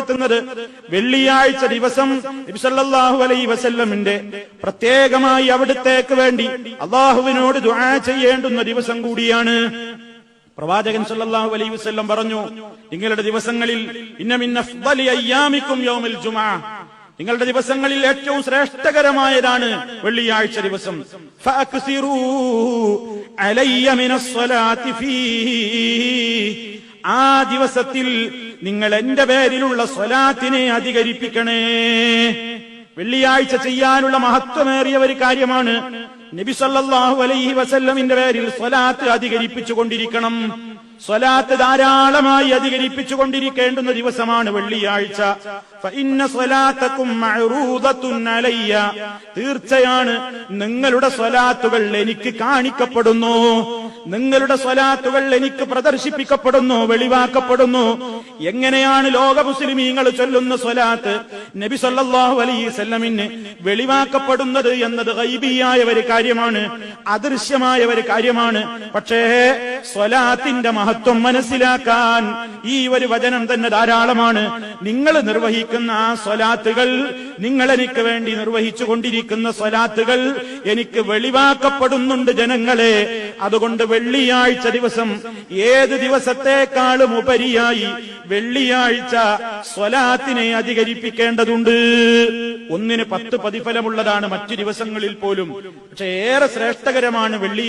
ഓർമ്മപ്പെടുത്തുന്നത് വെള്ളിയാഴ്ച ദിവസം നബി സല്ലല്ലാഹു അലൈഹി വസല്ലമിന്റെ പ്രത്യേകമായി അവിടുത്തേക്ക് വേണ്ടി അള്ളാഹുവിനോട് ദുആ ചെയ്യേണ്ടുന്ന ദിവസം കൂടിയാണ്. പ്രവാചകൻ സല്ലല്ലാഹു അലൈഹി വസല്ലം പറഞ്ഞു, നിങ്ങളുടെ ദിവസങ്ങളിൽ ഇന്ന മിൻ അഫ്ദലി അയ്യാമിക്കും യൗമുൽ ജുമുഅ, നിങ്ങളുടെ ദിവസങ്ങളിൽ ഏറ്റവും ശ്രേഷ്ഠകരമായതാണ് വെള്ളിയാഴ്ച ദിവസം. ഫഅക്സിറൂ അലയ്യ മിനസ് സ്വലാത്തി ഫീഹി, ആ ദിവസത്തിൽ നിങ്ങൾ എന്റെ പേരിലുള്ള സ്വലാത്തിനെ അധികരിപ്പിക്കണേ. വെള്ളിയാഴ്ച ചെയ്യാനുള്ള മഹത്വമേറിയ ഒരു കാര്യമാണ്. നബി സല്ലല്ലാഹു അലൈഹി വസല്ലമിന്റെ പേരിൽ സ്വലാത്ത് അധികരിപ്പിച്ചുകൊണ്ടിരിക്കണം. സ്വലാത്ത് ധാരാളമായി അധികരിപ്പിച്ചുകൊണ്ടിരിക്കേണ്ടുന്ന ദിവസമാണ് വെള്ളിയാഴ്ച. ഫഇന്ന സ്വലാത്തകും മഅറൂദത്തുൻ അലയ്യ, തീർച്ചയാണ് നിങ്ങളുടെ സ്വലാത്തുകൾ എനിക്ക് കാണിക്കപ്പെടുന്നു, നിങ്ങളുടെ സ്വലാത്തുകൾ എനിക്ക് പ്രദർശിപ്പിക്കപ്പെടുന്നു, വെളിവാക്കപ്പെടുന്നു. എങ്ങനെയാണ് ലോക മുസ്ലിമീങ്ങൾ ചൊല്ലുന്ന സ്വലാത്ത് നബി സല്ലല്ലാഹു അലൈഹി വസല്ലമിന് വെളിവാക്കപ്പെടുന്നത് എന്നത് ഗൈബിയായ ഒരു കാര്യമാണ്, അദൃശ്യമായ ഒരു കാര്യമാണ്. പക്ഷേ സ്വലാത്തിന്റെ മഹത്വം മനസ്സിലാക്കാൻ ഈ ഒരു വചനം തന്നെ ധാരാളമാണ്. നിങ്ങൾ നിർവഹിക്കുന്ന ആ സ്വലാത്തുകൾ, നിങ്ങൾ എനിക്ക് വേണ്ടി നിർവഹിച്ചു കൊണ്ടിരിക്കുന്ന സ്വലാത്തുകൾ എനിക്ക് വെളിവാക്കപ്പെടുന്നുണ്ട് ജനങ്ങളെ. അതുകൊണ്ട് വെള്ളിയാഴ്ച ദിവസം ഏത് ദിവസത്തെക്കാളും ഉപരിയായി വെള്ളിയാഴ്ച സ്വലാത്തിനെ അധികരിപ്പിക്കേണ്ടതുണ്ട്. ഒന്നിന് 10 പ്രതിഫലമുള്ളതാണ് മറ്റു ദിവസങ്ങളിൽ പോലും. പക്ഷെ ഏറെ ശ്രേഷ്ഠകരമാണ് വെള്ളിയാഴ്ച.